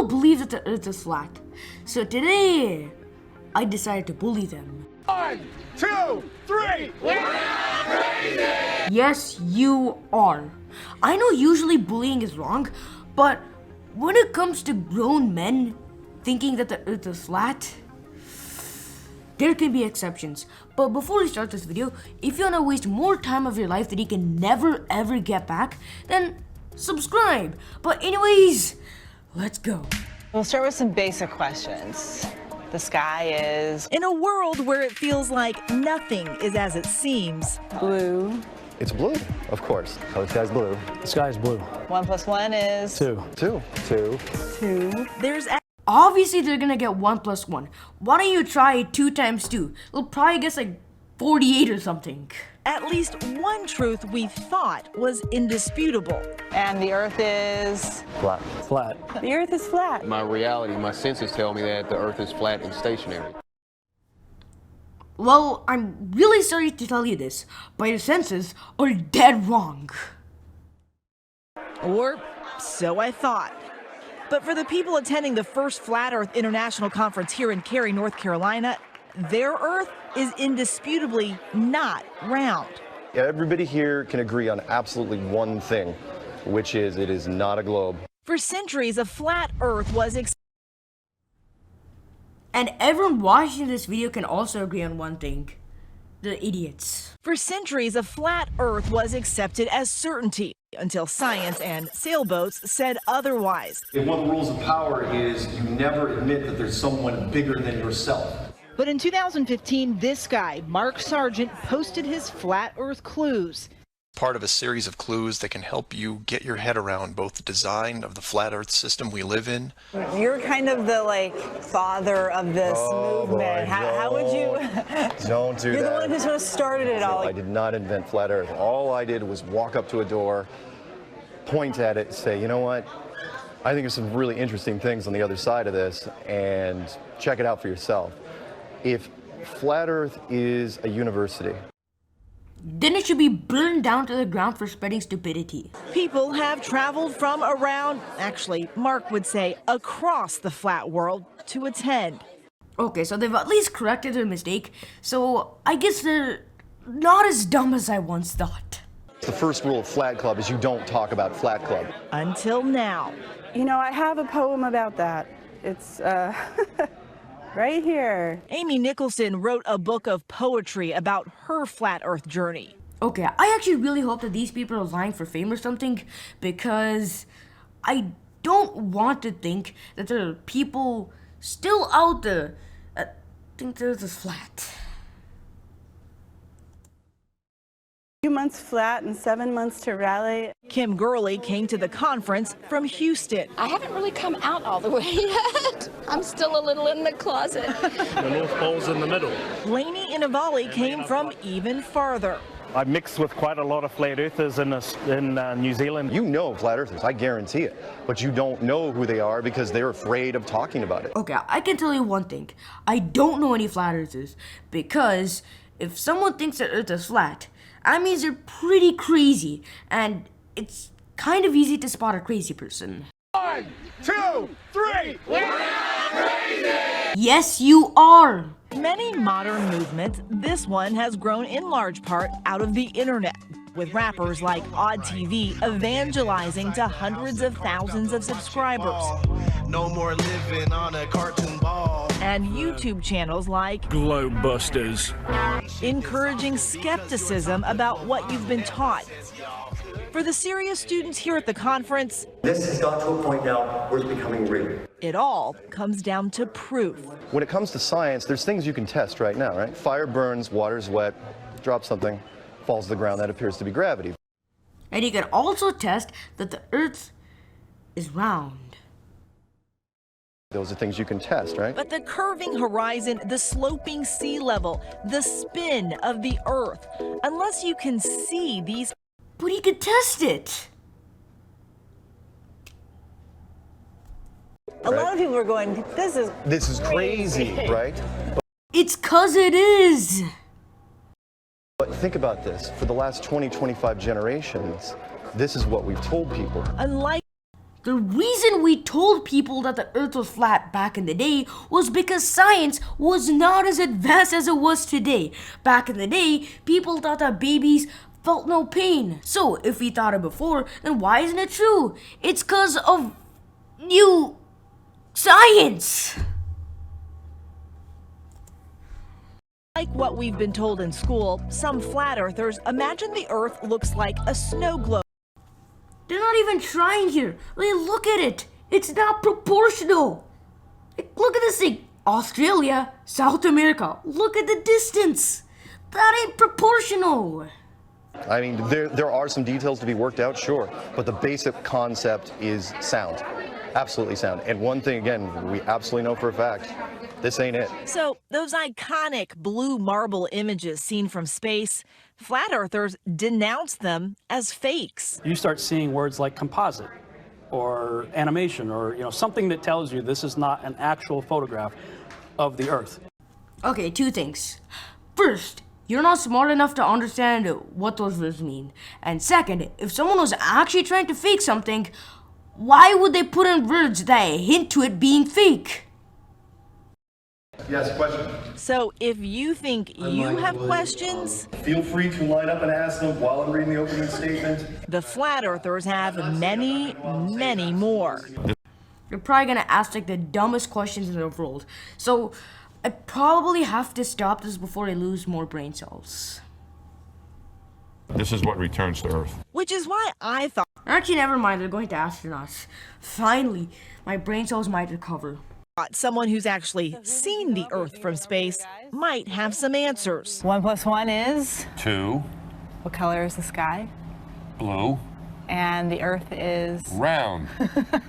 all believe that the earth is flat. So today, I decided to bully them. 1, 2, 3! We're not crazy! Yes, you are. I know usually bullying is wrong, but when it comes to grown men thinking that the earth is flat, there can be exceptions. But before we start this video, if you want to waste more time of your life that you can never ever get back, then subscribe. But anyways, let's go. We'll start with some basic questions. The sky is In a world where it feels like nothing is as it seems, blue. It's blue, of course. Oh, the sky's blue. The sky is blue. 1 + 1 is 2. 2. 2. 2. there's Obviously, they're gonna get 1 + 1. Why don't you try 2 × 2? They'll probably guess like 48 or something. at least one truth we thought was indisputable. And the earth is Flat. Flat. the earth is flat. My reality, my senses tell me that the earth is flat and stationary. Well, I'm really sorry to tell you this, but your senses are dead wrong. Or so I thought. But for the people attending the first Flat Earth International Conference here in Cary, North Carolina, their Earth is indisputably not round. Everybody here can agree on absolutely one thing, which is it is not a globe. For centuries, a flat Earth was And everyone watching this video can also agree on one thing. They're idiots. For centuries, a flat Earth was accepted as certainty until science and sailboats said otherwise. One of the rules of power is you never admit that there's someone bigger than yourself. But in 2015, this guy, Mark Sargent, posted his flat Earth clues. Part of a series of clues that can help you get your head around both the design of the flat Earth system we live in. You're kind of the father of this movement. boy, How would you? Don't do You're that. the one who sort of started it all. I did not invent flat Earth. All I did was walk up to a door, point at it, say, you know what? I think there's some really interesting things on the other side of this, and check it out for yourself. If flat Earth is a university, Then it should be burned down to the ground for spreading stupidity. People have traveled from around, actually, Mark would say, across the flat world to attend. Okay, so they've at least corrected their mistake, so I guess they're not as dumb as I once thought. the first rule of Flat Club is you don't talk about Flat Club. Until now. You know, I have a poem about that. It's, right here. Amy Nicholson wrote a book of poetry about her flat Earth journey. Okay, I actually really hope that these people are lying for fame or something, because I don't want to think that there are people still out there that think the earth is flat. 2 months flat and 7 months to rally. Kim Gurley came to the conference from Houston. I haven't really come out all the way yet. I'm still a little in the closet. The North Pole's in the middle. Lainey Inavali came from even farther. I mix with quite a lot of flat earthers in New Zealand. You know Flat Earthers, I guarantee it, but you don't know who they are because they're afraid of talking about it. Okay, I can tell you one thing. I don't know any flat earthers, because if someone thinks that earth is flat, that means they're pretty crazy, and it's kind of easy to spot a crazy person. 1, 2, 3! We're not crazy! Yes, you are! Many modern movements, this one has grown in large part out of the internet, with rappers like Odd TV evangelizing to hundreds of thousands of subscribers. No more living on a cartoon ball. And YouTube channels like Globebusters. encouraging skepticism about what you've been taught. For the serious students here at the conference, This has got to a point now where it's becoming real. it all comes down to proof. When it comes to science, there's things you can test right now, right? Fire burns, water's wet, drop something, falls to the ground, that appears to be gravity. And you can also test that the earth is round. Those are things you can test, right? But the curving horizon, the sloping sea level, the spin of the earth, unless you can see these, But you can test it! A lot of people are going, this is crazy, right? It's 'cause it is! But think about this. For the last 20, 25 generations, this is what we've told people. unlike The reason we told people that the earth was flat back in the day was because science was not as advanced as it was today. Back in the day, people thought that babies felt no pain. So if we thought it before, then why isn't it true? It's because of new science. Like what we've been told in school, some flat earthers imagine the earth looks like a snow globe. They're not even trying here. Like, look at it. It's not proportional. Like, look at this thing. Australia, South America. Look at the distance. That ain't proportional. I mean, there are some details to be worked out, sure, but the basic concept is sound. Absolutely sound. And one thing, again, we absolutely know for a fact, this ain't it. So those iconic blue marble images seen from space, flat earthers denounce them as fakes. You start seeing words like composite or animation or something that tells you this is not an actual photograph of the earth. Okay, two things. First, you're not smart enough to understand what those words mean. And second, if someone was actually trying to fake something, why would they put in words that hint to it being fake? Yes, question. So if you think you have questions, Feel free to line up and ask them while I'm reading the opening statement. the flat earthers have many, many more. You're probably gonna ask like the dumbest questions in the world. So I probably have to stop this before I lose more brain cells. This is what returns to Earth. Which is why I thought... Actually, never mind. They're going to astronauts. Finally, my brain cells might recover. Someone who's actually seen the Earth from space might have some answers. 1 + 1 is? 2. What color is the sky? Blue. And the Earth is? Round.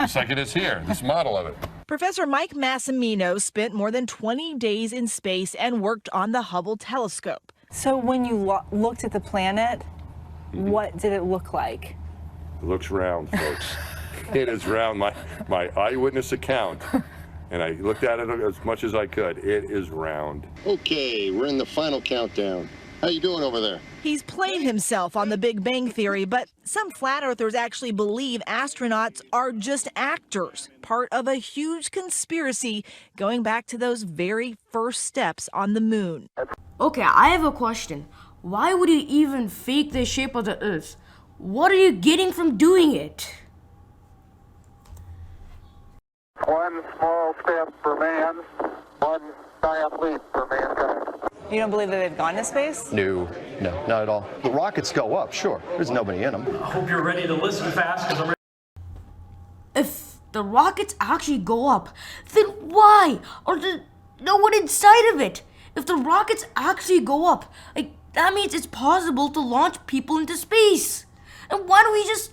Just like it is here, this model of it. Professor Mike Massimino spent more than 20 days in space and worked on the Hubble telescope. So when you looked at the planet, what did it look like? It looks round, folks. It is round. My eyewitness account. And I looked at it as much as I could. It is round. Okay, we're in the final countdown. How you doing over there? He's played himself on the Big Bang Theory, but some flat earthers actually believe astronauts are just actors, part of a huge conspiracy going back to those very first steps on the moon. Okay, I have a question. Why would you even fake the shape of the Earth? What are you getting from doing it? One small step for man, one giant leap for mankind. You don't believe that they've gone to space? No, not at all. The rockets go up, sure. There's nobody in them. I hope you're ready to listen fast because I'm If the rockets actually go up, then why are there no one inside of it? If the rockets actually go up, like that means it's possible to launch people into space. And why don't we just...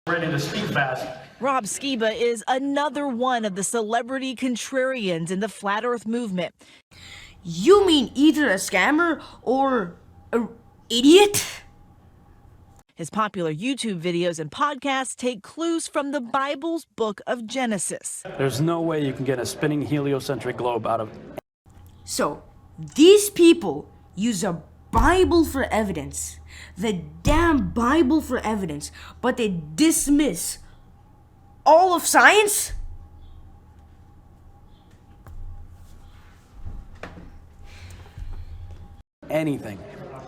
ready to speak fast. Rob Skiba is another one of the celebrity contrarians in the flat earth movement. You mean either a scammer or an idiot? His popular YouTube videos and podcasts take clues from the Bible's book of Genesis. There's no way you can get a spinning heliocentric globe out of... So, these people use a Bible for evidence. The damn Bible for evidence. But they dismiss all of science? anything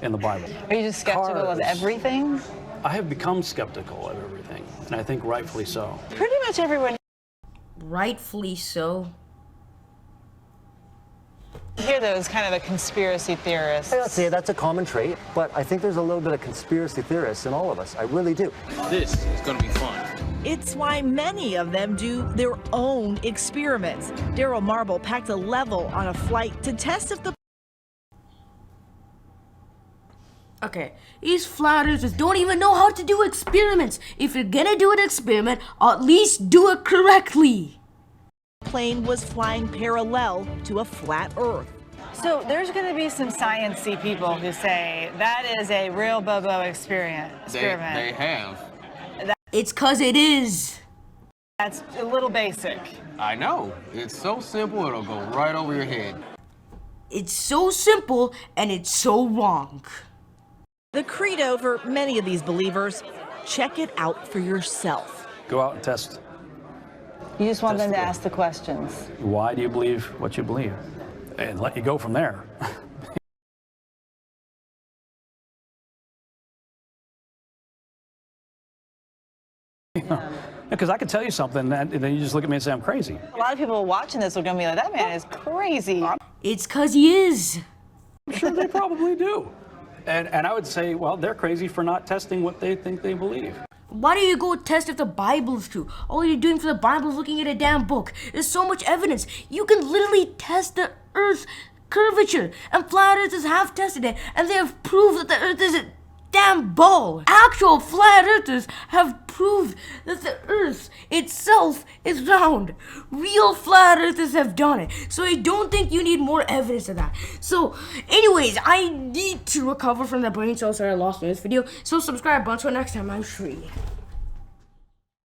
in the Bible. Are you just skeptical of everything? I have become skeptical of everything, and I think rightfully so. Pretty much everyone. Rightfully so. You hear those kind of a conspiracy theorist. I'd say that's a common trait, but I think there's a little bit of conspiracy theorists in all of us. I really do. This is going to be fun. It's why many of them do their own experiments. Daryl Marble packed a level on a flight to test if the... Okay, these flat earthers don't even know how to do experiments. If you're gonna do an experiment, at least do it correctly. Plane was flying parallel to a flat Earth. So there's going to be some sciencey people who say that is a real Bobo experiment. They have. It's 'cause it is. That's a little basic. I know. It's so simple, it'll go right over your head. It's so simple and it's so wrong. The credo for many of these believers, check it out for yourself. Go out and test. You just want them to ask the questions. Why do you believe what you believe? And let you go from there. Because I could tell you something, and then you just look at me and say I'm crazy. A lot of people watching this are going to be like, that man is crazy. It's 'cause he is. I'm sure they probably do. And I would say, well, they're crazy for not testing what they think they believe. Why do you go test if the Bible's true? All you're doing for the Bible is looking at a damn book. There's so much evidence. You can literally test the Earth's curvature, and flat earthers have tested it, and they have proved that the Earth is a damn ball. Actual flat earthers have proved that the Earth itself is round. Real flat earthers have done it. So I don't think you need more evidence of that. So anyways, I need to recover from the brain cells that I lost in this video. So subscribe, until next time, I'm Shree.